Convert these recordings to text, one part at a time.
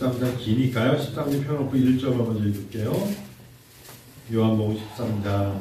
13장 기니까요. 13장 펴놓고 1절만 먼저 읽을게요. 요한복음 13장.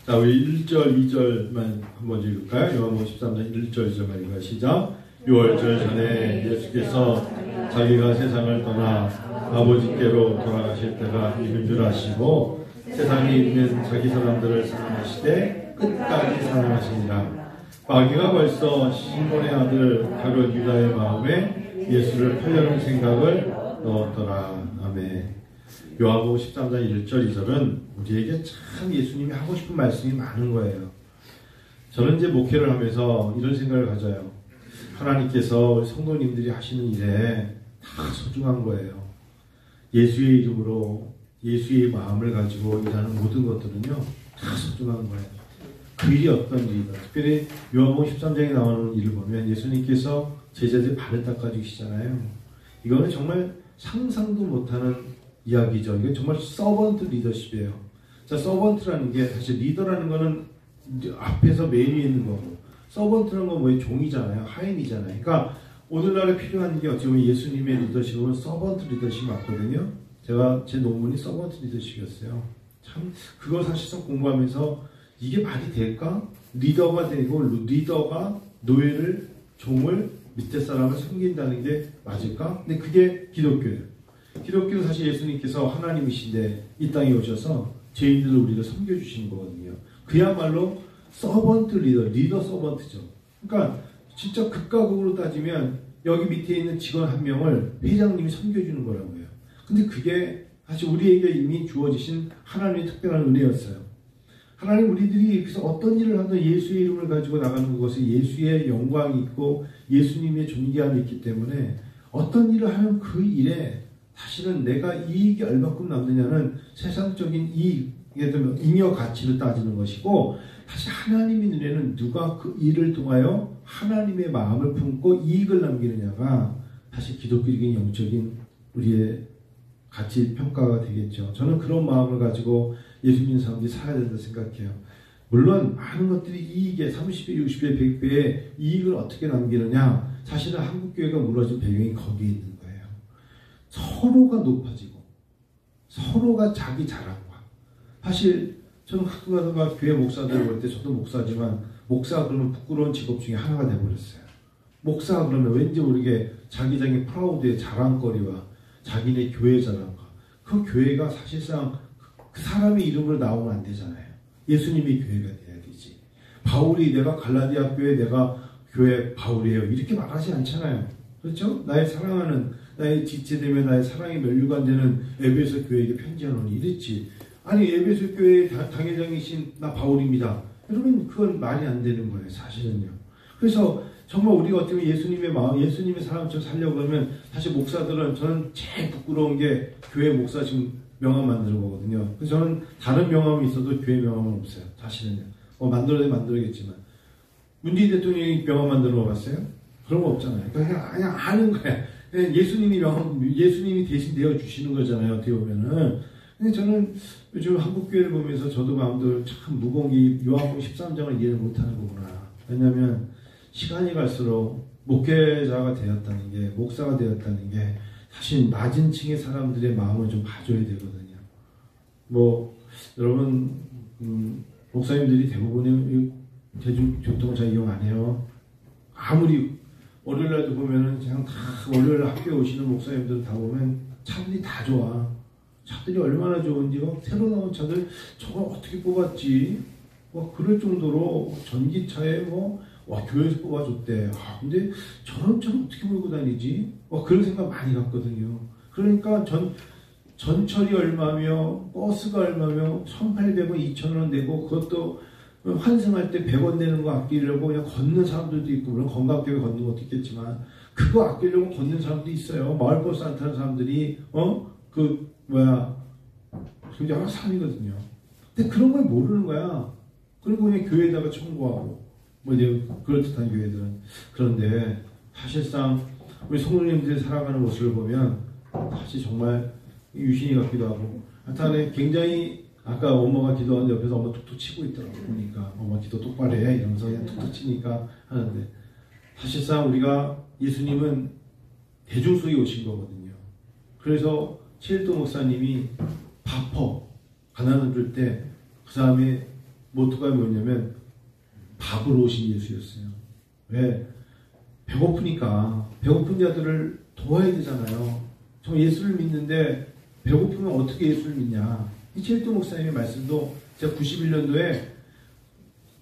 자, 우리 1절, 2절만 한번 읽을까요? 요한복음 13장 1절, 2절만 읽어요. 시작. 6월절 전에 예수께서 자기가 세상을 떠나 아버지께로 돌아가실 때가 이른 줄 아시고 세상에 있는 자기 사람들을 사랑하시되 끝까지 사랑하시니라. 마귀가 벌써 시몬의 아들 가룟 유다의 마음에 예수를 팔려는 생각을 넣었더라. 아멘. 요한복음 13장 1절 2절은 우리에게 참 예수님이 하고 싶은 말씀이 많은 거예요. 저는 이제 목회를 하면서 이런 생각을 가져요. 하나님께서 우리 성도님들이 하시는 일에 다 소중한 거예요. 예수의 이름으로 예수의 마음을 가지고 일하는 모든 것들은요 다 소중한 거예요. 그 일이 어떤 일이다. 특별히 요한복음 13장에 나오는 일을 보면 예수님께서 제자들 발을 닦아주시잖아요. 이거는 정말 상상도 못하는 이야기죠. 이건 정말 서번트 리더십이에요. 자, 서번트라는 게 사실 리더라는 거는 앞에서 메인 위에 있는 거고 서번트라는 건 뭐예요? 종이잖아요. 하인이잖아요. 그러니까 오늘날에 필요한 게 어찌 보면 예수님의 리더십은 서번트 리더십이 맞거든요. 제가 제 논문이 서번트 리더십이었어요. 참 그걸 사실상 공부하면서 이게 말이 될까? 리더가 되고 리더가 노예를 종을 밑에 사람을 섬긴다는 게 맞을까? 근데 그게 기독교예요. 기독교는 사실 예수님께서 하나님이신데 이 땅에 오셔서 죄인들을 우리를 섬겨주시는 거거든요. 그야말로 서번트 리더 서번트죠. 그러니까 진짜 극과 극으로 따지면 여기 밑에 있는 직원 한 명을 회장님이 섬겨주는 거라고요. 근데 그게 사실 우리에게 이미 주어지신 하나님의 특별한 은혜였어요. 하나님 우리들이 여기서 어떤 일을 하든 예수의 이름을 가지고 나가는 것이 예수의 영광이 있고 예수님의 존귀함이 있기 때문에 어떤 일을 하면 그 일에 사실은 내가 이익이 얼마큼 남느냐는 세상적인 이익에 대한 잉여 가치를 따지는 것이고 사실 하나님의 눈에는 누가 그 일을 통하여 하나님의 마음을 품고 이익을 남기느냐가 사실 기독교적인 영적인 우리의 가치 평가가 되겠죠. 저는 그런 마음을 가지고 예수 믿는 사람들이 살아야 된다고 생각해요. 물론 많은 것들이 이익에 30배, 60배, 100배의 이익을 어떻게 남기느냐 사실은 한국교회가 무너진 배경이 거기에 있는 거예요. 서로가 높아지고 서로가 자기 자랑과 사실 저는 가끔 가다가 교회 목사들 볼 때 저도 목사지만 목사 그러면 부끄러운 직업 중에 하나가 돼버렸어요. 목사 그러면 왠지 모르게 자기장의 프라우드의 자랑거리와 자기네 교회 자랑과 그 교회가 사실상 그 사람의 이름으로 나오면 안 되잖아요. 예수님이 교회가 돼야 되지. 바울이 내가 갈라디아 교회 내가 교회 바울이에요 이렇게 말하지 않잖아요. 그렇죠? 나의 사랑하는 나의 지체되며 나의 사랑이 면류관 되는 에베소 교회에게 편지하노니 이랬지. 아니 에베소 교회의 당회장이신 나 바울입니다. 여러분 그건 말이 안 되는 거예요. 사실은요. 그래서 정말 우리가 어떻게 보면 예수님의 마음, 예수님의 사람처럼 살려고 하면 사실 목사들은 저는 제일 부끄러운 게 교회 목사 지금 명함 만드는 거거든요. 그래서 저는 다른 명함이 있어도 교회 명함은 없어요. 사실은요. 만들어야겠지만 문재인 대통령이 명함 만드는 거 봤어요? 그런 거 없잖아요. 그냥 아는 거야. 그냥 예수님이 대신 내어주시는 거잖아요. 어떻게 보면은. 근데 저는 요즘 한국교회를 보면서 저도 마음도 참 무거운 게 요한복음 13장을 이해를 못하는 거구나. 왜냐하면 시간이 갈수록 목회자가 되었다는 게 목사가 되었다는 게 사실 낮은 층의 사람들의 마음을 좀 봐줘야 되거든요. 여러분 목사님들이 대부분이 대중교통을 잘 이용 안 해요. 아무리 월요일날도 보면은 그냥 다 월요일 학교에 오시는 목사님들 다 보면 차들이 다 좋아. 차들이 얼마나 좋은지 새로 나온 차들 저걸 어떻게 뽑았지? 그럴 정도로 전기차에 교회에서 뽑아줬대. 근데 저런 차를 어떻게 몰고 다니지? 그런 생각 많이 갔거든요. 그러니까 전철이 얼마며 버스가 얼마며 1,800원, 2,000원 내고 그것도 환승할 때 100원 내는 거 아끼려고 그냥 걷는 사람들도 있고 물론 건강교회 걷는 것도 있겠지만 그거 아끼려고 걷는 사람도 있어요. 마을버스 안 타는 사람들이 굉장히 사람이거든요. 근데 그런 걸 모르는 거야. 그리고 그냥 교회에다가 청구하고 그럴듯한 교회들은. 그런데 사실상 우리 성도님들이 살아가는 모습을 보면 사실 정말 유신이 같기도 하고 하여튼 굉장히 아까 엄마가 기도하는데 옆에서 엄마 툭툭 치고 있더라고. 보니까 엄마 기도 똑바로 해 이러면서 그냥 툭툭 치니까 하는데 사실상 우리가 예수님은 대중 속에 오신 거거든요. 그래서 최일도 목사님이 바퍼 가난한 줄 때 그 다음에 모토가 뭐냐면 밥으로 오신 예수였어요. 왜? 배고프니까 배고픈 자들을 도와야 되잖아요. 저 예수를 믿는데 배고프면 어떻게 예수를 믿냐. 이 최일도 목사님의 말씀도 제가 91년도에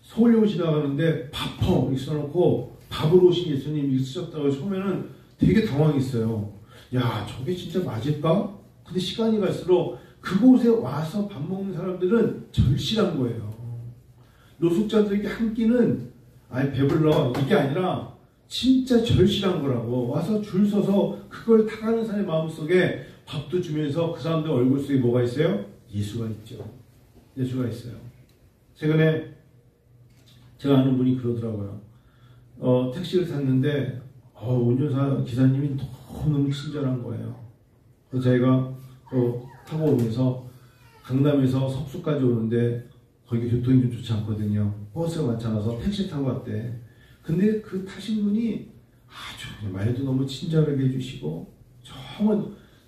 서울에 오시다가 가는데 바퍼 이렇게 써놓고 밥으로 오신 예수님 이렇게 쓰셨다고 처음에는 되게 당황했어요. 야, 저게 진짜 맞을까? 근데 시간이 갈수록 그곳에 와서 밥 먹는 사람들은 절실한 거예요. 노숙자들에게 한 끼는 아예 배불러 이게 아니라 진짜 절실한 거라고. 와서 줄 서서 그걸 타가는 사람의 마음속에 밥도 주면서 그 사람들 얼굴 속에 뭐가 있어요? 예수가 있죠. 예수가 있어요. 최근에 제가 아는 분이 그러더라고요. 택시를 탔는데 운전사 기사님이 너무 친절한 거예요. 그래서 저희가 타고 오면서 강남에서 석수까지 오는데 거기 교통이 좀 좋지 않거든요. 버스가 많지 않아서 택시 타고 왔대. 근데 그 타신 분이 아주 말도 너무 친절하게 해주시고 정말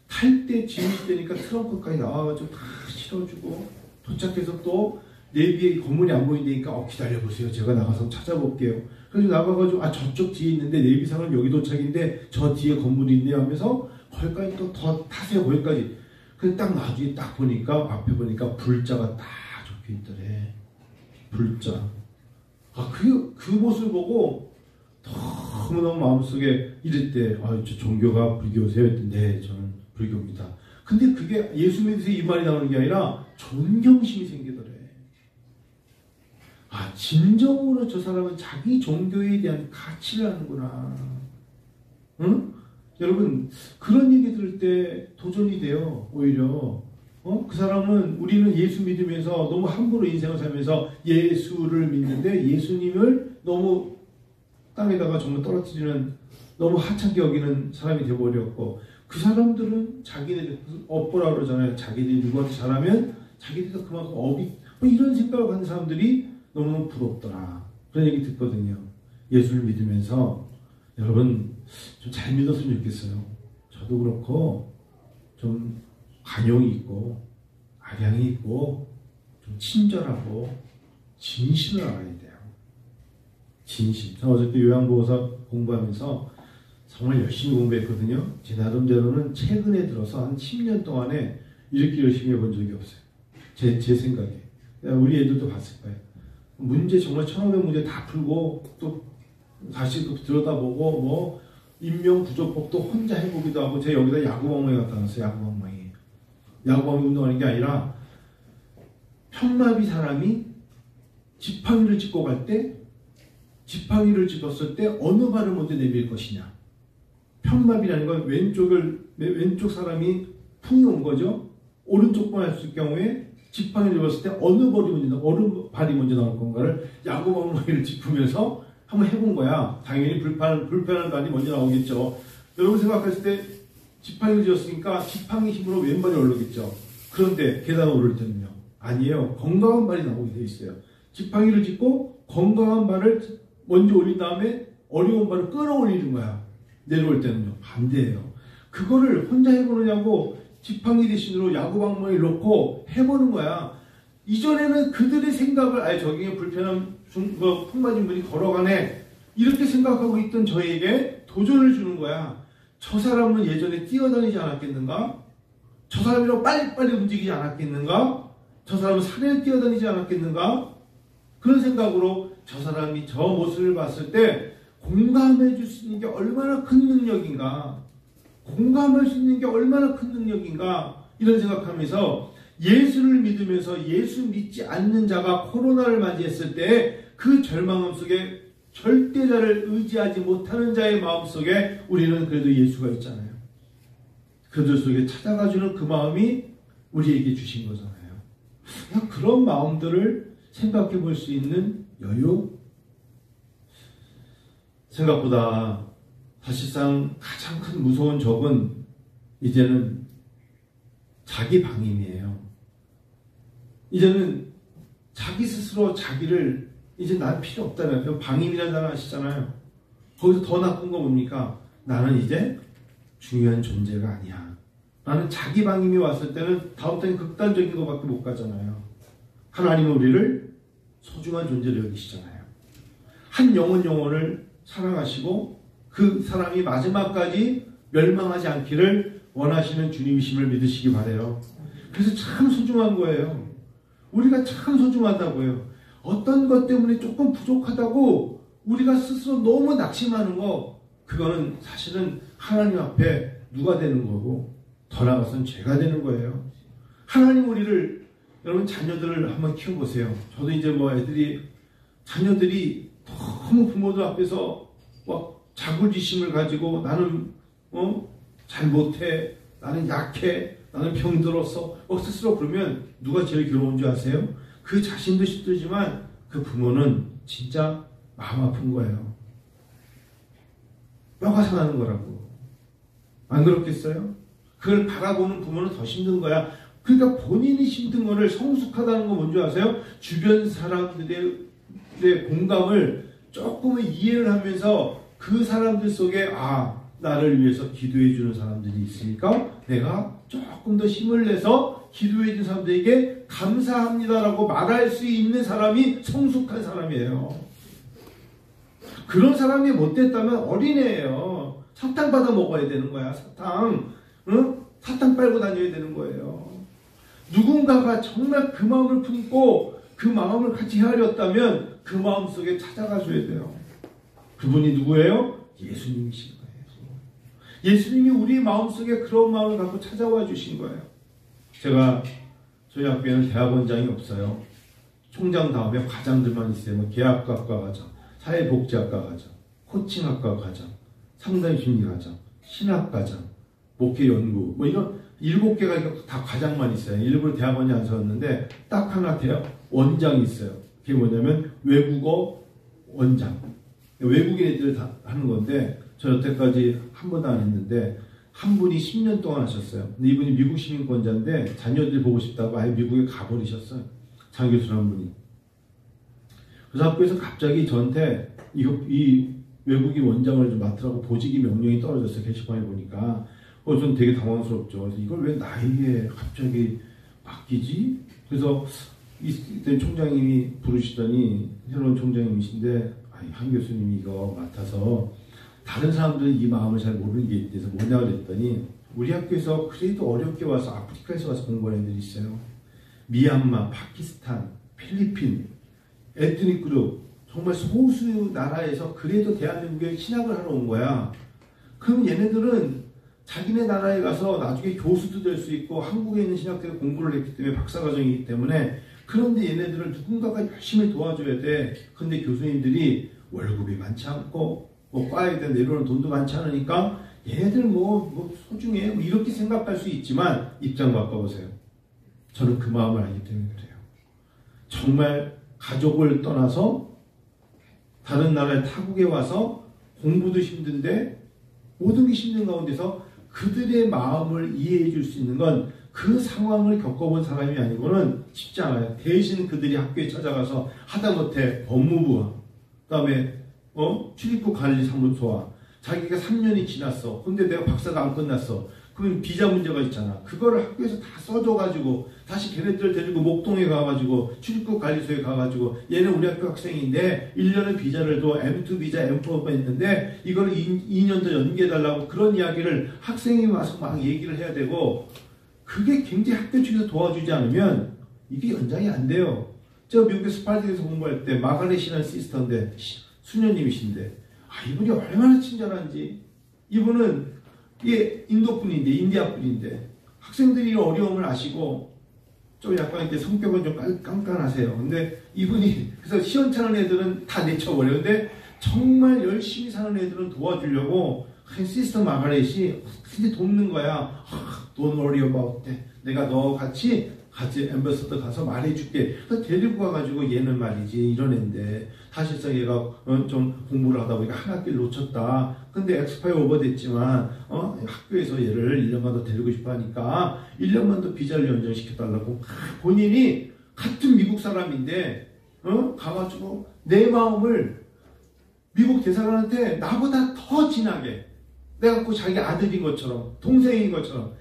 탈 때 짐이 되니까 트렁크까지 나와가지고 다 실어주고 도착해서 또 내비에 건물이 안 보인다니까 기다려보세요. 제가 나가서 찾아볼게요. 그래서 나가가지고 저쪽 뒤에 있는데 내비상은 여기 도착인데 저 뒤에 건물이 있네요 하면서 거기까지 또 더 타세요. 거기까지. 근데 딱 나중에 딱 보니까 앞에 보니까 불자가 딱 적혀있더래. 불자. 그 모습을 보고 너무너무 마음속에 이랬대. 저 종교가 불교세요? 했더니 네, 저는 불교입니다. 근데 그게 예수 믿으세요 이 말이 나오는 게 아니라 존경심이 생기더래. 진정으로 저 사람은 자기 종교에 대한 가치를 하는구나. 응? 여러분, 그런 얘기 들을 때 도전이 돼요, 오히려. 그 사람은 우리는 예수 믿으면서 너무 함부로 인생을 살면서 예수를 믿는데 예수님을 너무 땅에다가 정말 떨어뜨리는 너무 하찮게 여기는 사람이 되어버렸고 그 사람들은 자기들 업보라 그러잖아요. 자기들이 누구한테 잘하면 자기들도 그만큼 업이 이런 생각을 하는 사람들이 너무 부럽더라. 그런 얘기 듣거든요. 예수를 믿으면서 여러분 좀 잘 믿었으면 좋겠어요. 저도 그렇고 좀 관용이 있고 악양이 있고 좀 친절하고 진실을 알아야 돼요. 진실. 저는 어저께 요한복음서 공부하면서 정말 열심히 공부했거든요. 제 나름대로는 최근에 들어서 한 10년 동안에 이렇게 열심히 해본 적이 없어요. 제 생각에. 우리 애들도 봤을 거예요. 문제 정말 1500문제 다 풀고 또 다시 또 들여다보고 인명 부조법도 혼자 해보기도 하고 제가 여기다 야구방망이 갖다 놨어요. 야구방망이 운동하는 게 아니라 편마비 사람이 지팡이를 짚고 갈 때 지팡이를 짚었을 때 어느 발을 먼저 내밀 것이냐. 편마비라는 건 왼쪽 사람이 풍이 온 거죠. 오른쪽만 했을 경우에 지팡이를 짚었을 때 어느 발이 먼저 나올 건가를 야구방망이를 짚으면서 한번 해본 거야. 당연히 불편한 발이 먼저 나오겠죠. 여러분 생각했을 때 지팡이를 쥐었으니까 지팡이 힘으로 왼발이 오르겠죠. 그런데 계단 오를 때는요. 아니에요. 건강한 발이 나오게 돼 있어요. 지팡이를 짚고 건강한 발을 먼저 올린 다음에 어려운 발을 끌어올리는 거야. 내려올 때는요. 반대예요. 그거를 혼자 해보느냐고 지팡이 대신으로 야구방망이를 놓고 해보는 거야. 이전에는 그들의 생각을 저기 불편한 풍 맞은 분이 걸어가네 이렇게 생각하고 있던 저에게 도전을 주는 거야. 저 사람은 예전에 뛰어다니지 않았겠는가? 저 사람이랑 빨리빨리 움직이지 않았겠는가? 저 사람은 산에 뛰어다니지 않았겠는가? 그런 생각으로 저 사람이 저 모습을 봤을 때 공감해 줄 수 있는 게 얼마나 큰 능력인가? 공감할 수 있는 게 얼마나 큰 능력인가? 이런 생각하면서 예수를 믿으면서 예수 믿지 않는 자가 코로나를 맞이했을 때 그 절망함 속에 절대자를 의지하지 못하는 자의 마음 속에 우리는 그래도 예수가 있잖아요. 그들 속에 찾아가주는 그 마음이 우리에게 주신 거잖아요. 그냥 그런 마음들을 생각해 볼 수 있는 여유? 생각보다 사실상 가장 큰 무서운 적은 이제는 자기 방임이에요. 이제는 자기 스스로 자기를 이제 난 필요 없다면 방임이라는 단어 아시잖아요. 거기서 더 나쁜 거 뭡니까? 나는 이제 중요한 존재가 아니야. 나는 자기 방임이 왔을 때는 다음부터는 극단적인 것밖에 못 가잖아요. 하나님은 우리를 소중한 존재로 여기시잖아요. 한 영혼을 사랑하시고 그 사람이 마지막까지 멸망하지 않기를 원하시는 주님이심을 믿으시기 바라요. 그래서 참 소중한 거예요. 우리가 참 소중하다고요. 어떤 것 때문에 조금 부족하다고 우리가 스스로 너무 낙심하는 거, 그거는 사실은 하나님 앞에 누가 되는 거고 더 나아가서는 죄가 되는 거예요. 하나님 우리를, 여러분 자녀들을 한번 키워보세요. 저도 이제 뭐 자녀들이 너무 부모들 앞에서 막 자굴지심을 가지고 나는 잘 못해, 나는 약해, 나는 병들었어 스스로 그러면 누가 제일 괴로운 줄 아세요? 그 자신도 힘들지만 그 부모는 진짜 마음 아픈 거예요. 뼈가 상하는 거라고. 안 그렇겠어요? 그걸 바라보는 부모는 더 힘든 거야. 그러니까 본인이 힘든 거를, 성숙하다는 거 뭔지 아세요? 주변 사람들의 공감을 조금은 이해를 하면서 그 사람들 속에 나를 위해서 기도해 주는 사람들이 있으니까 내가 조금 더 힘을 내서 기도해 주는 사람들에게 감사합니다라고 말할 수 있는 사람이 성숙한 사람이에요. 그런 사람이 못됐다면 어린애예요. 사탕 받아 먹어야 되는 거야. 사탕. 응? 사탕 빨고 다녀야 되는 거예요. 누군가가 정말 그 마음을 품고 그 마음을 같이 헤아렸다면 그 마음 속에 찾아가줘야 돼요. 그분이 누구예요? 예수님이신 거예요. 예수님이 우리 마음속에 그런 마음을 갖고 찾아와 주신 거예요. 제가 저희 학교에는 대학원장이 없어요. 총장 다음에 과장들만 있어요. 뭐 계약학과 과장, 사회복지학과 과장, 코칭학과 과장, 상담심리 과장, 신학과장, 목회연구, 뭐 이런 7개가 다 과장만 있어요. 일부러 대학원이 안 세웠는데 딱 하나 원장이 있어요. 그게 뭐냐면 외국어 원장. 외국인 애들 다 하는 건데 저 여태까지 한 번도 안 했는데 한 분이 10년 동안 하셨어요. 근데 이분이 미국 시민권자인데 자녀들 보고 싶다고 아예 미국에 가버리셨어요. 장 교수라는 분이. 그래서 학교에서 갑자기 저한테 이 외국인 원장을 좀 맡으라고 보직이 명령이 떨어졌어요. 게시판에 보니까. 저는 되게 당황스럽죠. 그래서 이걸 왜 나에게 갑자기 맡기지? 그래서 이때 총장님이 부르시더니, 새로운 총장님이신데 한 교수님이 이거 맡아서 다른 사람들은 이 마음을 잘 모르는 게 있대서 뭐냐 그랬더니, 우리 학교에서 그래도 어렵게 와서 아프리카에서 와서 공부하는 애들이 있어요. 미얀마, 파키스탄, 필리핀, 에트닉 그룹, 정말 소수 나라에서 그래도 대한민국에 신학을 하러 온 거야. 그럼 얘네들은 자기네 나라에 가서 나중에 교수도 될 수 있고 한국에 있는 신학교에 공부를 했기 때문에 박사과정이기 때문에, 그런데 얘네들을 누군가가 열심히 도와줘야 돼. 근데 교수님들이 월급이 많지 않고 뭐 과에 대한 내려오는 돈도 많지 않으니까 얘네들 뭐 소중해 뭐 이렇게 생각할 수 있지만 입장 바꿔보세요. 저는 그 마음을 알기 때문에 그래요. 정말 가족을 떠나서 다른 나라의 타국에 와서 공부도 힘든데 모든 게 힘든 가운데서 그들의 마음을 이해해 줄 수 있는 건 그 상황을 겪어본 사람이 아니고는 쉽지 않아요. 대신 그들이 학교에 찾아가서 하다못해 법무부와 그다음에 출입국 관리사무소와 자기가 3년이 지났어. 근데 내가 박사가 안 끝났어. 그럼 비자 문제가 있잖아. 그거를 학교에서 다 써줘가지고 다시 걔네들 데리고 목동에 가가지고 출입국 관리소에 가가지고 얘는 우리 학교 학생인데 1년의 비자를 둬 M2 비자 M4가 있는데 이걸 2년 더 연기해달라고 그런 이야기를 학생이 와서 막 얘기를 해야 되고, 그게 굉장히 학교 측에서 도와주지 않으면 이게 연장이 안 돼요. 제가 미국의 스파르타에서 공부할 때 마가렛이라는 시스터인데 수녀님이신데 이분이 얼마나 친절한지. 이분은 이게 인도 분인데, 인디아 분인데 학생들이 어려움을 아시고 좀 약간 이렇게 성격은 좀 깐깐하세요. 근데 이분이 그래서 시원찮은 애들은 다 내쳐버려. 근데 정말 열심히 사는 애들은 도와주려고 시스터 마가렛이 진짜 돕는 거야. Don't worry about that. 내가 너 같이 엠버서더 가서 말해줄게. 그래서 데리고 가가지고 얘는 말이지 이런 애인데 사실상 얘가 좀 공부를 하다 보니까 한 학기를 놓쳤다. 근데 엑스파이어 오버됐지만 학교에서 얘를 1년간 더 데리고 싶어 하니까 1년만 더 비자를 연장시켜달라고 본인이 같은 미국 사람인데 가가지고 내 마음을 미국 대사관한테 나보다 더 진하게 내가 꼭 자기 아들인 것처럼 동생인 것처럼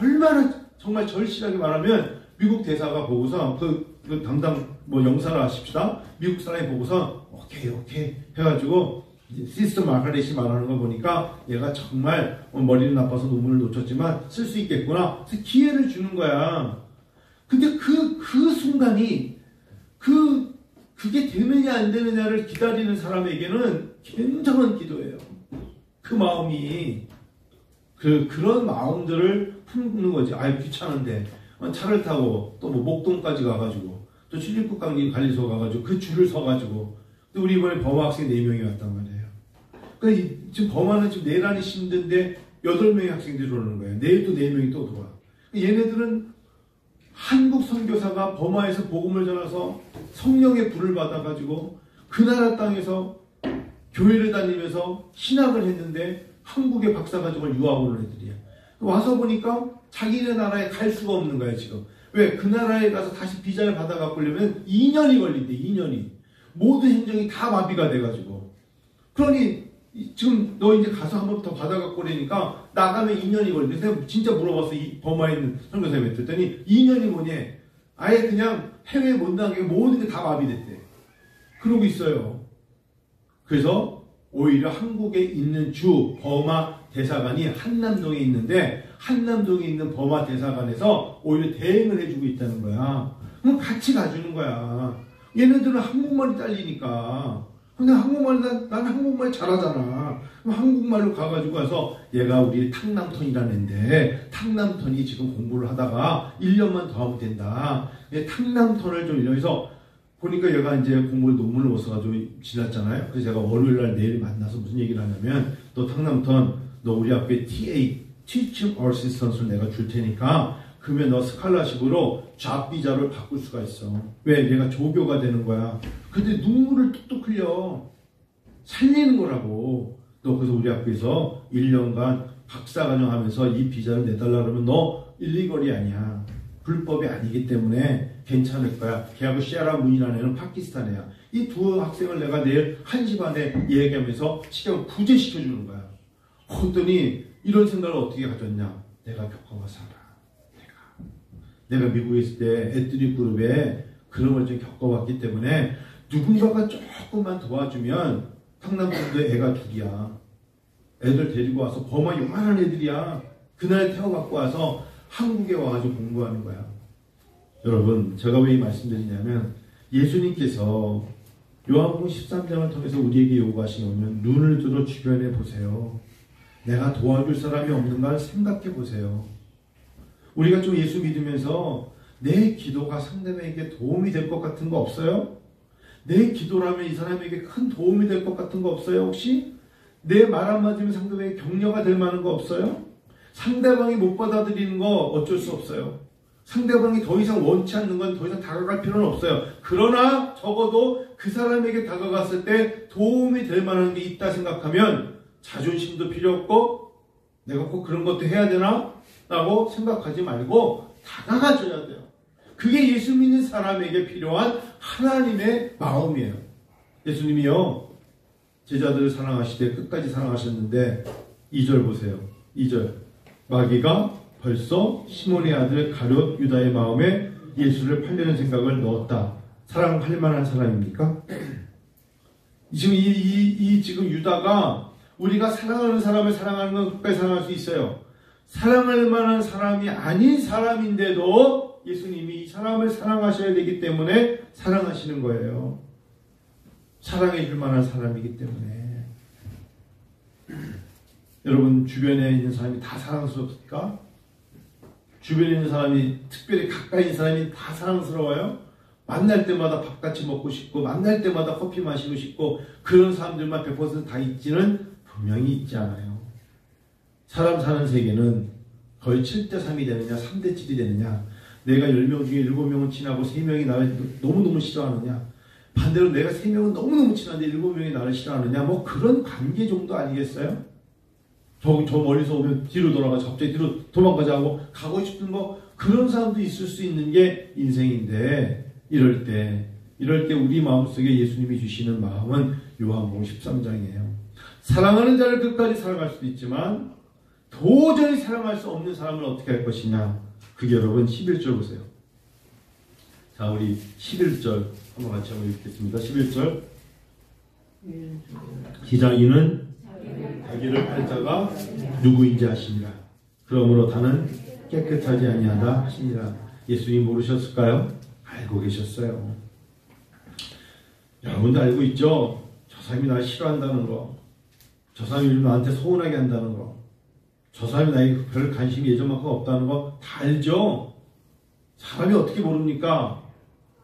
얼마나 정말 절실하게 말하면 미국 대사가 보고서 그 담당 뭐 영사를 하십시다. 미국 사람이 보고서 오케이 해가지고 시스터 마가렛이 말하는 거 보니까 얘가 정말 머리는 나빠서 논문을 놓쳤지만 쓸 수 있겠구나. 그래서 기회를 주는 거야. 근데 그 순간이 그게 되느냐 안 되느냐를 기다리는 사람에게는 굉장한 기도예요. 그 마음이 그런 마음들을 품는 거지. 아이 귀찮은데 차를 타고 또 뭐 목동까지 가가지고 또 출입국관리소 가가지고 그 줄을 서가지고 또 우리 이번에 범아 학생 4명이 왔단 말이에요. 그러니까 지금 범아는 지금 내란이 힘든데 8명의 학생들이 오는 거예요. 내일 또 4명이 또 들어와. 얘네들은 한국 선교사가 버마에서 복음을 전해서 성령의 불을 받아가지고 그 나라 땅에서 교회를 다니면서 신학을 했는데 한국에 박사과정을 유학 오는 애들이야. 와서 보니까 자기네 나라에 갈 수가 없는 거야 지금. 왜? 그 나라에 가서 다시 비자를 받아갖고 오려면 2년이 걸린대. 2년이. 모든 행정이 다 마비가 돼가지고. 그러니 지금 너 이제 가서 한 번 더 받아갖고 오려니까 나가면 2년이 걸린대. 내가 진짜 물어봤어. 이 버마에 있는 선교사님한테 했더니 2년이 뭐니? 아예 그냥 해외에 못 나가게 모든 게 다 마비됐대. 그러고 있어요. 그래서 오히려 한국에 있는 주 버마 대사관이 한남동에 있는데 한남동에 있는 버마 대사관에서 오히려 대행을 해주고 있다는 거야. 그럼 같이 가주는 거야. 얘네들은 한국말이 딸리니까. 근데 난 한국말 잘하잖아. 그럼 한국말로 가가지고 가서 얘가 우리 탕남턴이라는 애인데 탕남턴이 지금 공부를 하다가 1년만 더 하면 된다. 탕남턴을 좀 이러면서 보니까 얘가 이제 공부를 논문을 못 써가지고 지났잖아요. 그래서 제가 월요일날 내일 만나서 무슨 얘기를 하냐면 너 탕남턴 너 우리 학교에 TA Teaching Assistant을 내가 줄 테니까 그러면 너 스칼라십으로 잡 비자를 바꿀 수가 있어. 왜? 내가 조교가 되는 거야. 근데 눈물을 뚝뚝 흘려. 살리는 거라고. 너 그래서 우리 학교에서 1년간 박사과정 하면서 이 비자를 내달라 그러면 너 일리걸이 아니야. 불법이 아니기 때문에 괜찮을 거야. 걔하고 시아라 문이라는 애는 파키스탄 애야. 이 두 학생을 내가 내일 1시 반에 얘기하면서 시경 구제시켜주는 거야. 그랬더니 이런 생각을 어떻게 가졌냐. 내가 겪어봐서 알아. 내가 미국에 있을 때 애들이 그룹에 그런 걸 좀 겪어봤기 때문에 누군가가 조금만 도와주면 탕남동도 애가 2이야. 애들 데리고 와서 버마 요만한 애들이야. 그날 태워갖고 와서 한국에 와가지고 공부하는 거야. 여러분 제가 왜 이 말씀드리냐면 예수님께서 요한복음 13장을 통해서 우리에게 요구하신 거면 눈을 들어 주변에 보세요. 내가 도와줄 사람이 없는가 생각해 보세요. 우리가 좀 예수 믿으면서 내 기도가 상대방에게 도움이 될 것 같은 거 없어요? 내 기도라면 이 사람에게 큰 도움이 될 것 같은 거 없어요? 혹시? 내 말 한마디면 상대방에게 격려가 될 만한 거 없어요? 상대방이 못 받아들이는 거 어쩔 수 없어요. 상대방이 더 이상 원치 않는 건 더 이상 다가갈 필요는 없어요. 그러나 적어도 그 사람에게 다가갔을 때 도움이 될 만한 게 있다 생각하면 자존심도 필요 없고 내가 꼭 그런 것도 해야 되나? 라고 생각하지 말고 다가가줘야 돼요. 그게 예수 믿는 사람에게 필요한 하나님의 마음이에요. 예수님이요 제자들을 사랑하시되 끝까지 사랑하셨는데 2절 보세요. 2절 마귀가 벌써 시몬의 아들 가룟 유다의 마음에 예수를 팔려는 생각을 넣었다. 사랑할 만한 사람입니까? 지금 지금 유다가 우리가 사랑하는 사람을 사랑하는 건 끝까지 사랑할 수 있어요. 사랑할 만한 사람이 아닌 사람인데도 예수님이 이 사람을 사랑하셔야 되기 때문에 사랑하시는 거예요. 사랑해 줄 만한 사람이기 때문에. 여러분 주변에 있는 사람이 다 사랑스럽습니까? 주변에 있는 사람이 특별히 가까이 있는 사람이 다 사랑스러워요? 만날 때마다 밥 같이 먹고 싶고 만날 때마다 커피 마시고 싶고 그런 사람들만 100% 다 있지는 분명히 있지 않아요. 사람 사는 세계는 거의 7대3이 되느냐 3대7이 되느냐 내가 10명 중에 7명은 친하고 3명이 나를 너무너무 싫어하느냐 반대로 내가 3명은 너무너무 친한데 7명이 나를 싫어하느냐 뭐 그런 관계 정도 아니겠어요? 저 멀리서 오면 뒤로 돌아가서 갑자기 뒤로 도망가자 하고 가고 싶은 뭐 그런 사람도 있을 수 있는 게 인생인데 이럴 때 이럴 때 우리 마음속에 예수님이 주시는 마음은 요한복음 13장이에요. 사랑하는 자를 끝까지 사랑할 수도 있지만 도저히 사랑할 수 없는 사람을 어떻게 할 것이냐. 그게 여러분 11절 보세요. 자, 우리 11절 한번 같이 한번 읽겠습니다. 11절 시작. 이는 자기를 팔 자가 누구인지 아시니라. 그러므로 다는 깨끗하지 아니하다 하시니라. 예수님 모르셨을까요? 알고 계셨어요. 여러분도 알고 있죠? 저 사람이 날 싫어한다는 거, 저 사람이 나한테 서운하게 한다는 거, 저 사람이 나에게 별 관심이 예전만큼 없다는 거 다 알죠? 사람이 어떻게 모릅니까?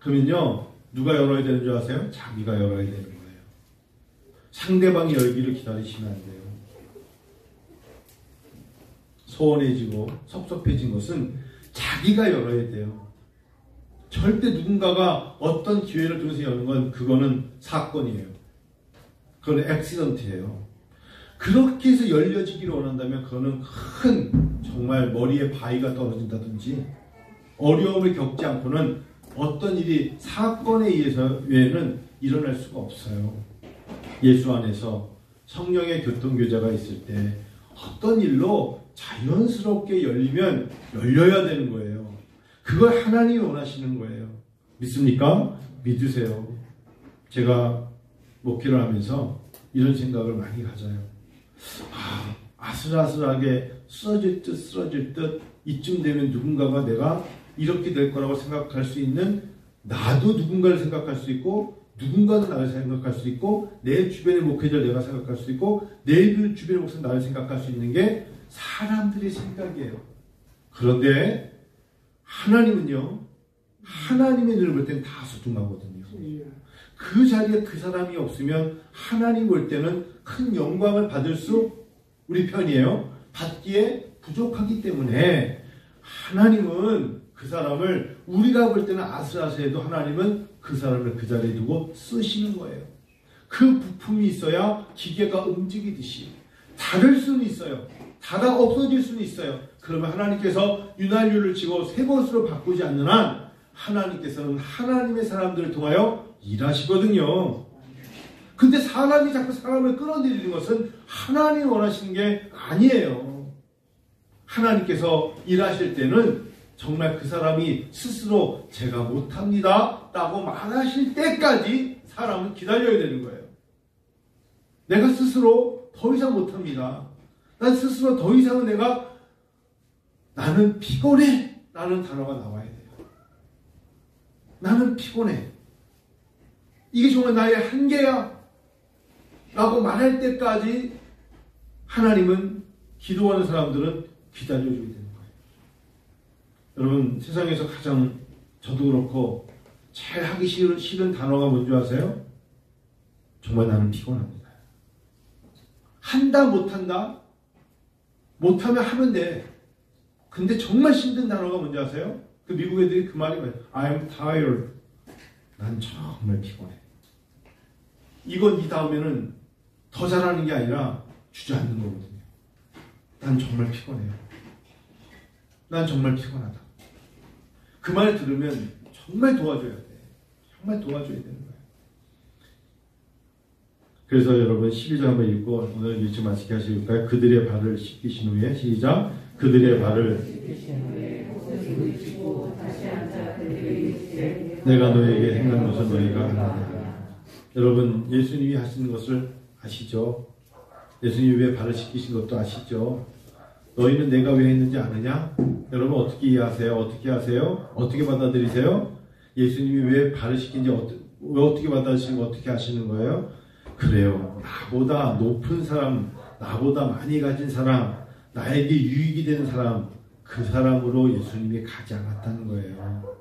그러면요, 누가 열어야 되는 줄 아세요? 자기가 열어야 되는 거예요. 상대방이 열기를 기다리시면 안 돼요. 소원해지고 섭섭해진 것은 자기가 열어야 돼요. 절대 누군가가 어떤 기회를 통해서 여는 건 그거는 사건이에요. 그건 액시던트예요. 그렇게 해서 열려지기를 원한다면 그거는 큰 정말 머리에 바위가 떨어진다든지 어려움을 겪지 않고는 어떤 일이 사건에 의해서 외에는 일어날 수가 없어요. 예수 안에서 성령의 교통교제가 있을 때 어떤 일로 자연스럽게 열리면 열려야 되는 거예요. 그걸 하나님이 원하시는 거예요. 믿습니까? 믿으세요. 제가 목회를 하면서 이런 생각을 많이 가져요. 아슬아슬하게 쓰러질 듯 이쯤 되면 누군가가 내가 이렇게 될 거라고 생각할 수 있는, 나도 누군가를 생각할 수 있고 누군가는 나를 생각할 수 있고 내 주변의 목회자를 내가 생각할 수 있고 내 주변의 목사는 나를 생각할 수 있는 게 사람들의 생각이에요. 그런데 하나님은요, 하나님의 눈을 볼 때는 다 소중하거든요. 그 자리에 그 사람이 없으면 하나님 볼 때는 큰 영광을 받을 수 우리 편이에요. 받기에 부족하기 때문에 하나님은 그 사람을, 우리가 볼 때는 아슬아슬해도 하나님은 그 사람을 그 자리에 두고 쓰시는 거예요. 그 부품이 있어야 기계가 움직이듯이 다를 수는 있어요. 다가 없어질 수는 있어요. 그러면 하나님께서 윤활유를 치고 새 것으로 바꾸지 않는 한 하나님께서는 하나님의 사람들을 통하여 일하시거든요. 근데 사람이 자꾸 사람을 끌어들이는 것은 하나님이 원하시는 게 아니에요. 하나님께서 일하실 때는 정말 그 사람이 스스로 제가 못합니다 라고 말하실 때까지 사람은 기다려야 되는 거예요. 내가 스스로 더 이상 못합니다. 난 스스로 더 이상은 나는 피곤해 라는 단어가 나와야 돼요. 나는 피곤해. 이게 정말 나의 한계야 라고 말할 때까지 하나님은, 기도하는 사람들은 기다려줘야 되는 거예요. 여러분, 세상에서 가장, 저도 그렇고 제일 하기 싫은 단어가 뭔지 아세요? 정말 나는 피곤합니다. 한다 못한다? 못하면 하면 돼. 근데 정말 힘든 단어가 뭔지 아세요? 그 미국 애들이 그 말이 뭐예요? I'm tired. 난 정말 피곤해. 이건 이 다음에는 더 잘하는 게 아니라 주저앉는 거거든요. 난 정말 피곤해요. 난 정말 피곤하다. 그 말 들으면 정말 도와줘야 돼. 정말 도와줘야 되는 거예요. 그래서 여러분 12절 한번 읽고 오늘 일찍 마치게 하실까요? 그들의 발을 씻기신 후에, 시작. 그들의 발을 내가 너에게 행한 것을 너희가 하느냐. 여러분, 예수님이 하시는 것을 아시죠? 예수님이 왜 발을 씻기신 것도 아시죠? 너희는 내가 왜 했는지 아느냐? 여러분 어떻게 이해하세요? 어떻게 하세요? 어떻게 받아들이세요? 예수님이 왜 발을 씻긴지 왜 어떻게 받아들이시고 어떻게 하시는 거예요? 그래요. 나보다 높은 사람, 나보다 많이 가진 사람, 나에게 유익이 되는 사람, 그 사람으로 예수님이 가지 않았다는 거예요.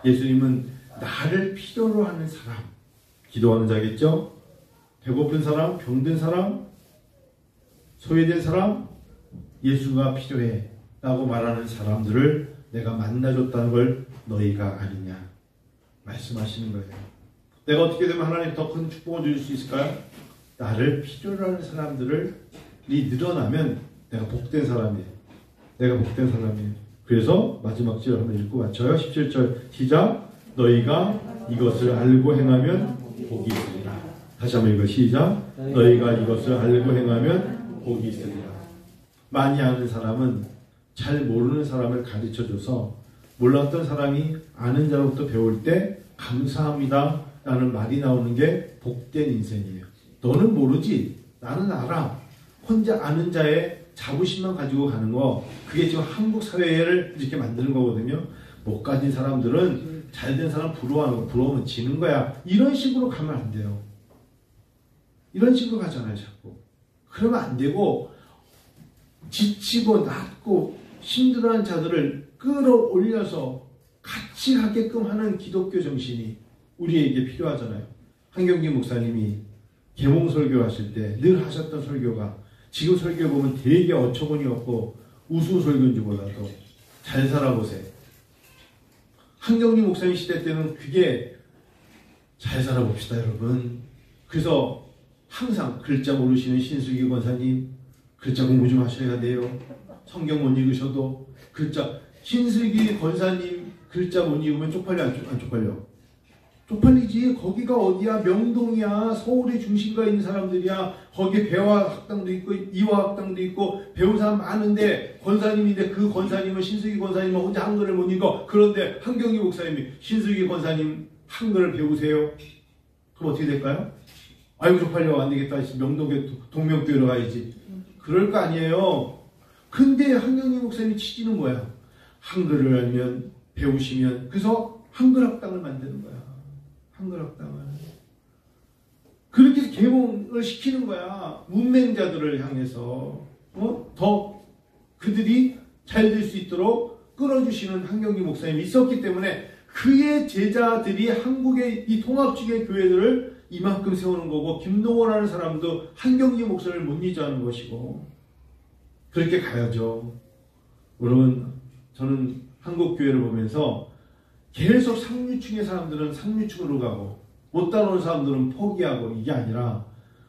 예수님은 나를 필요로 하는 사람, 기도하는 자겠죠? 배고픈 사람, 병든 사람, 소외된 사람, 예수가 필요해 라고 말하는 사람들을 내가 만나줬다는 걸 너희가 아느냐 말씀하시는 거예요. 내가 어떻게 되면 하나님 더 큰 축복을 줄 수 있을까요? 나를 필요로 하는 사람들이 늘어나면 내가 복된 사람이에요. 내가 복된 사람이에요. 그래서 마지막 절 한번 읽고 맞춰요. 17절 시작. 너희가 이것을 알고 행하면 복이 있으리라. 다시 한번 읽어 시작. 너희가 이것을 알고 행하면 복이 있으리라. 많이 아는 사람은 잘 모르는 사람을 가르쳐줘서 몰랐던 사람이 아는 자로부터 배울 때 감사합니다 라는 말이 나오는 게 복된 인생이에요. 너는 모르지 나는 알아. 혼자 아는 자의 자부심만 가지고 가는 거, 그게 지금 한국 사회를 이렇게 만드는 거거든요. 못 가진 사람들은 잘된 사람 부러워하는 거, 부러우면 지는 거야. 이런 식으로 가면 안 돼요. 이런 식으로 가잖아요, 자꾸. 그러면 안 되고, 지치고 낮고 힘들어하는 자들을 끌어올려서 같이 가게끔 하는 기독교 정신이 우리에게 필요하잖아요. 한경기 목사님이 계몽 설교 하실 때 늘 하셨던 설교가, 지금 설교 보면 되게 어처구니 없고 우스운 설교인 줄 몰라도 잘 살아보세요. 한경기 목사님 시대 때는 그게 잘 살아봅시다 여러분. 그래서 항상 글자 모르시는 신수기 권사님 글자 공부 좀 하셔야 돼요. 성경 못 읽으셔도 글자, 신수기 권사님 글자 못 읽으면 쪽팔려 안 쪽팔려? 쪽팔리지. 거기가 어디야? 명동이야. 서울의 중심가에 있는 사람들이야. 거기에 배화학당도 있고 이화학당도 있고 배운 사람 많은데 권사님인데 그 권사님은 신수기 권사님은 혼자 한글을 못 읽어. 그런데 한경기 목사님이 신수기 권사님 한글을 배우세요. 그럼 어떻게 될까요? 아이고 쪽팔려 안 되겠다. 명동에 동명교회로 가야지. 그럴 거 아니에요. 근데 한경기 목사님이 취지는 뭐야? 한글을 알면 배우시면, 그래서 한글학당을 만드는 거야. 한글학당을. 그렇게 해서 계몽을 시키는 거야. 문맹자들을 향해서. 더 그들이 잘 될 수 있도록 끌어주시는 한경기 목사님이 있었기 때문에 그의 제자들이 한국의 이 통합주의 교회들을 이만큼 세우는 거고, 김동호라는 사람도 한경기 목사를 못 잊어하는 것이고, 그렇게 가야죠. 여러분, 저는 한국 교회를 보면서 계속 상류층의 사람들은 상류층으로 가고 못 따라오는 사람들은 포기하고, 이게 아니라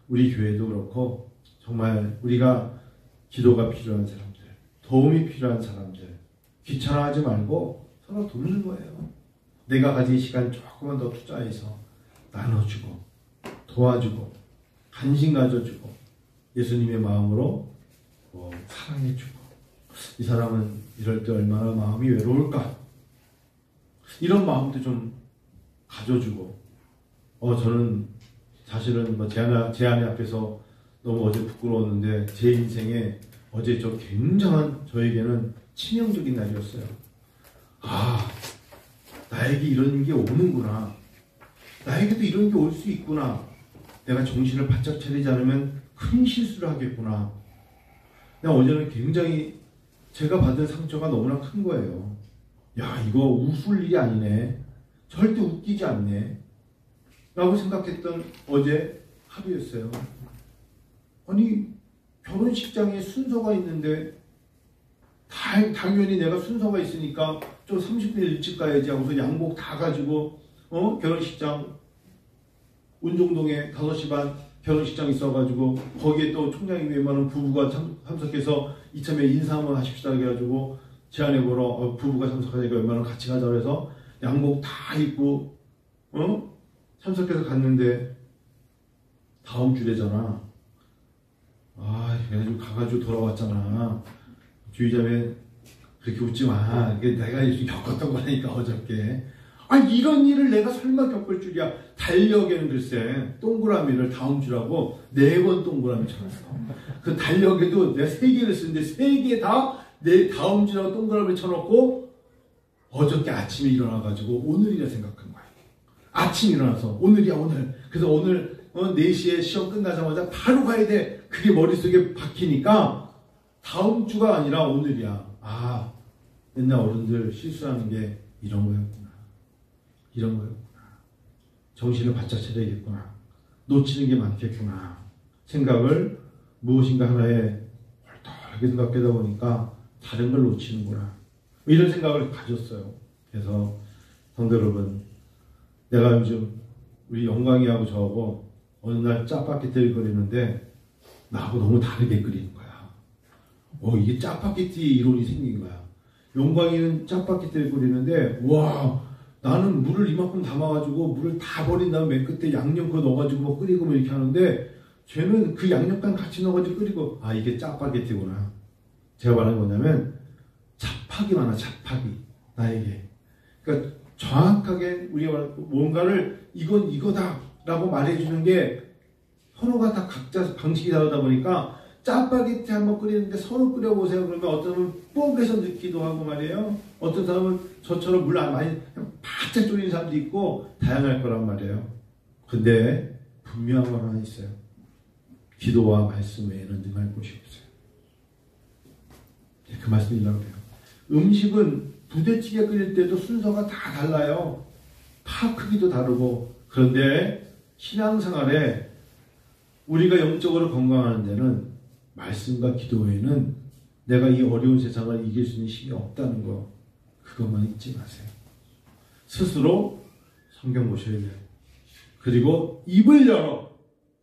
우리 교회도 그렇고 정말 우리가 기도가 필요한 사람들, 도움이 필요한 사람들 귀찮아하지 말고 서로 돕는 거예요. 내가 가진 시간 조금만 더 투자해서 나눠주고 도와주고 관심 가져주고 예수님의 마음으로 사랑해주고, 이 사람은 이럴 때 얼마나 마음이 외로울까, 이런 마음도 좀 가져주고. 저는 사실은 제 아내 앞에서 너무 어제 부끄러웠는데, 제 인생에 어제 굉장한, 저에게는 치명적인 날이었어요. 나에게 이런 게 오는구나. 나에게도 이런 게 올 수 있구나. 내가 정신을 바짝 차리지 않으면 큰 실수를 하겠구나. 어제는 굉장히 제가 받은 상처가 너무나 큰 거예요. 야, 이거 웃을 일이 아니네. 절대 웃기지 않네. 라고 생각했던 어제 하루였어요. 아니, 결혼식장에 순서가 있는데 당연히 내가 순서가 있으니까 좀 30분 일찍 가야지 하고서 양복 다 가지고 결혼식장 운종동에 5시 반 결혼식장 있어가지고, 거기에 또 총장이 웬만한 부부가 참석해서 이참에 인사 한번 하십시다 해가지고 제 아내 보러 부부가 참석하니까 웬만하면 같이 가자 그래서 양복 다 입고 참석해서 갔는데, 다음 주래잖아. 그래가지고 가가지고 돌아왔잖아. 주의자매 그렇게 웃지 마. 이게 내가 요즘 겪었던 거라니까 어저께. 이런 일을 내가 설마 겪을 줄이야. 달력에는 글쎄 동그라미를 다음 주라고 4번 동그라미 쳐놨어. 그 달력에도 내가 3개를 쓰는데 3개 다 내 다음 주라고 동그라미 쳐놓고, 어저께 아침에 일어나가지고 오늘이라 생각한 거야. 아침에 일어나서 오늘이야 오늘. 그래서 오늘 4시에 시험 끝나자마자 바로 가야 돼. 그게 머릿속에 박히니까 다음 주가 아니라 오늘이야. 옛날 어른들 실수하는 게 이런 거였구나. 이런 거였구나. 정신을 바짝 차려야겠구나. 놓치는 게 많겠구나. 생각을 무엇인가 하나에 헐떡하게 생각하다 보니까 다른 걸 놓치는구나. 이런 생각을 가졌어요. 그래서 성도 여러분, 내가 요즘 우리 영광이하고 저하고 어느 날 짜파게티를 끓이는데 나하고 너무 다르게 끓이는 거야. 이게 짜파게티 이론이 생긴 거야. 영광이는 짜파게티를 끓이는데, 와, 나는 물을 이만큼 담아가지고 물을 다 버린 다음에 맨 끝에 양념 그거 넣어가지고 뭐 끓이고 뭐 이렇게 하는데 쟤는 그 양념간 같이 넣어가지고 끓이고 아 이게 짜파게티구나. 제가 말하는 거냐면 잡학이 많아 잡학이 나에게. 그러니까 정확하게 우리가 뭔가를 이건 이거다 라고 말해주는 게 서로가 다 각자 방식이 다르다 보니까 짜파게티 한번 끓이는데 서로 끓여보세요. 그러면 어떤 사람은 뽀개서 넣기도 하고 말이에요. 어떤 사람은 저처럼 물 안 많이 바짝 졸이는 사람도 있고 다양할 거란 말이에요. 근데 분명한 건 하나 있어요. 기도와 말씀 외에는 능할 곳이 없어요. 그 말씀이라고 해요. 음식은 부대찌개 끓일 때도 순서가 다 달라요. 파 크기도 다르고. 그런데 신앙생활에 우리가 영적으로 건강하는 데는 말씀과 기도 외에는 내가 이 어려운 세상을 이길 수 있는 힘이 없다는 거 그것만 잊지 마세요. 스스로 성경 보셔야 돼요. 그리고 입을 열어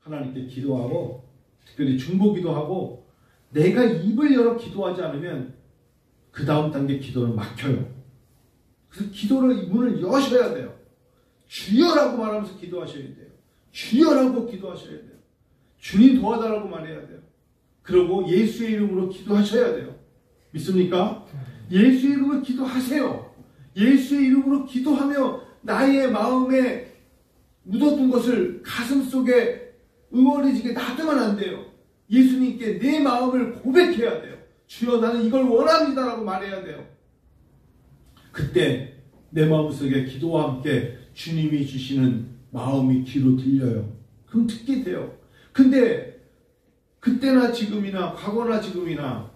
하나님께 기도하고 특별히 중보기도 하고 내가 입을 열어 기도하지 않으면 그 다음 단계 기도는 막혀요. 그래서 기도를 문을 여셔야 돼요. 주여라고 말하면서 기도하셔야 돼요. 주여라고 기도하셔야 돼요. 주님 도와달라고 말해야 돼요. 그리고 예수의 이름으로 기도하셔야 돼요. 믿습니까? 예수의 이름으로 기도하세요. 예수의 이름으로 기도하며 나의 마음에 묻어둔 것을 가슴 속에 응어리지게 놔두면 안 돼요. 예수님께 내 마음을 고백해야 돼요. 주여 나는 이걸 원합니다라고 말해야 돼요. 그때 내 마음속에 기도와 함께 주님이 주시는 마음이 귀로 들려요. 그럼 듣게 돼요. 근데 그때나 지금이나 과거나 지금이나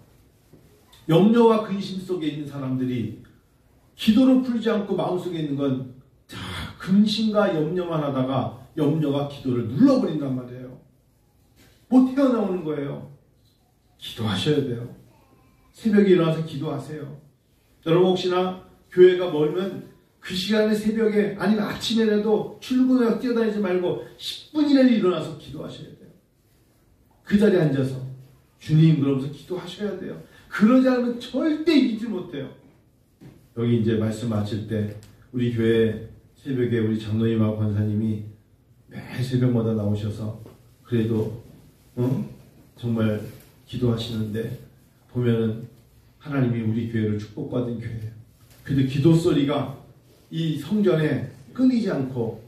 염려와 근심 속에 있는 사람들이 기도로 풀지 않고 마음속에 있는 건 다 근심과 염려만 하다가 염려가 기도를 눌러버린단 말이에요. 못 헤어나오는 거예요. 기도하셔야 돼요. 새벽에 일어나서 기도하세요. 여러분 혹시나 교회가 멀면 그 시간에 새벽에 아니면 아침에라도 출근해서 뛰어다니지 말고 10분이라도 일어나서 기도하셔야 돼요. 그 자리에 앉아서 주님 그러면서 기도하셔야 돼요. 그러지 않으면 절대 이기지 못해요. 여기 이제 말씀 마칠 때 우리 교회 새벽에 우리 장로님하고 권사님이 매 새벽마다 나오셔서 그래도 정말 기도하시는데 보면은 하나님이 우리 교회를 축복받은 교회예요. 그래도 기도 소리가 이 성전에 끊이지 않고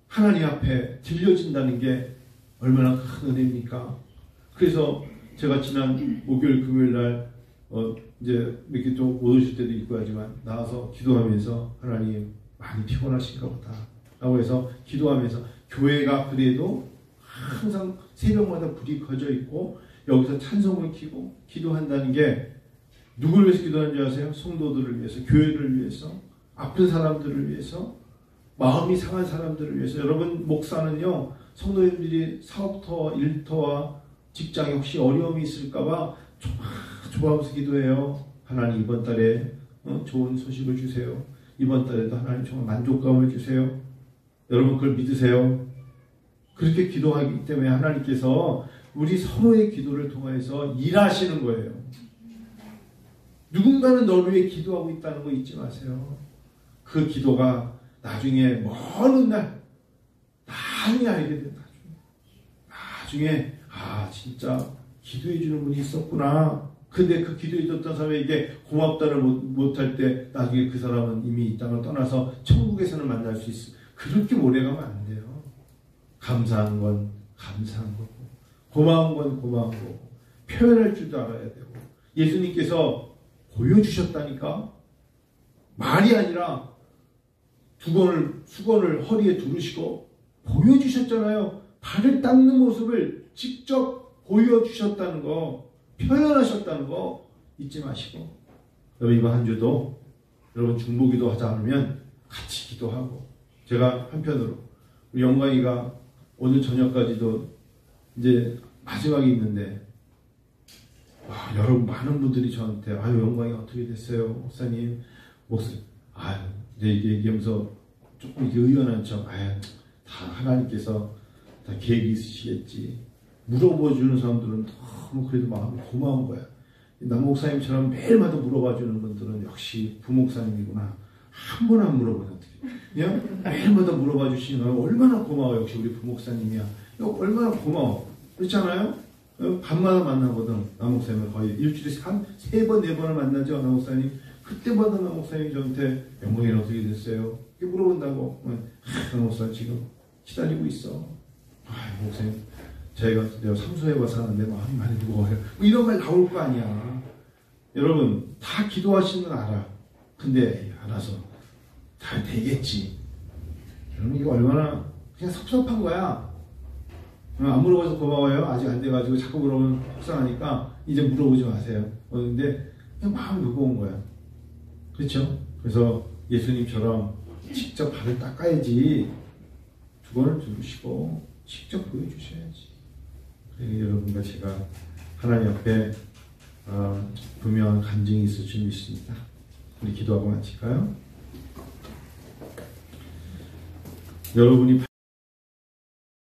하나님 앞에 들려진다는 게 얼마나 큰 은혜입니까? 그래서 제가 지난 목요일 금요일 날 이제 이렇게 좀 못 오실 때도 있고 하지만 나와서 기도하면서 하나님 많이 피곤하신가 보다 라고 해서 기도하면서 교회가 그래도 항상 새벽마다 불이 꺼져 있고 여기서 찬송을 켜고 기도한다는 게 누구를 위해서 기도하는 줄 아세요? 성도들을 위해서, 교회를 위해서, 아픈 사람들을 위해서, 마음이 상한 사람들을 위해서. 여러분 목사는요 성도님들이 사업터와 일터와 직장에 혹시 어려움이 있을까봐 조바조바하면서 기도해요. 하나님 이번 달에 좋은 소식을 주세요. 이번 달에도 하나님 정말 만족감을 주세요. 여러분 그걸 믿으세요? 그렇게 기도하기 때문에 하나님께서 우리 서로의 기도를 통해서 일하시는 거예요. 누군가는 너를 위해 기도하고 있다는 거 잊지 마세요. 그 기도가 나중에 먼 날 나중에 알게 된다. 나중에 진짜 기도해 주는 분이 있었구나. 근데 그 기도해 줬던 사람에게 고맙다를 못할 때 나중에 그 사람은 이미 이 땅을 떠나서 천국에서는 만날 수 있어. 그렇게 오래 가면 안 돼요. 감사한 건 감사한 거고 고마운 건 고마운 거고 표현할 줄도 알아야 되고 예수님께서 보여주셨다니까. 말이 아니라 수건을 허리에 두르시고 보여주셨잖아요. 발을 닦는 모습을 직접 보여주셨다는 거, 표현하셨다는 거 잊지 마시고 여러분 이번 한 주도 여러분 중보기도 하지 않으면 같이 기도하고 제가 한편으로 우리 영광이가 오늘 저녁까지도 이제 마지막이 있는데 여러분 많은 분들이 저한테 영광이 어떻게 됐어요 목사님 이제 얘기하면서 조금 의연한 척 다 하나님께서 다 계획이 있으시겠지. 물어봐 주는 사람들은 너무 그래도 마음이 고마운 거야. 남 목사님처럼 매일마다 물어봐 주는 분들은 역시 부목사님이구나 한 번 안 물어보는 그냥 매일마다 물어봐 주시는 얼마나 고마워. 역시 우리 부목사님이야. 얼마나 고마워. 그렇잖아요? 밤마다 만나거든. 남목사님은 거의 일주일에 한 3번, 4번을 만나죠. 남목사님. 그때마다 남목사님이 저한테 영광이 어떻게 됐어요? 이렇게 물어본다고. 남목사님 지금 기다리고 있어. 목사님 내가 삼수해봐서 하는데 마음이 많이 무거워요. 뭐 이런 말 나올 거 아니야. 여러분 다 기도하시는 건 알아. 근데 알아서 잘 되겠지. 여러분 이거 얼마나 그냥 섭섭한 거야. 안 물어봐서 고마워요. 아직 안 돼가지고 자꾸 물어보면 속상하니까 이제 물어보지 마세요. 근데 그냥 마음 무거운 거야. 그렇죠? 그래서 예수님처럼 직접 발을 닦아야지. 주권을 주시고 직접 보여주셔야지. 여러분과 제가 하나님 앞에 분명한 간증이 있을 줄 믿습니다. 우리 기도하고 마칠까요? 여러분이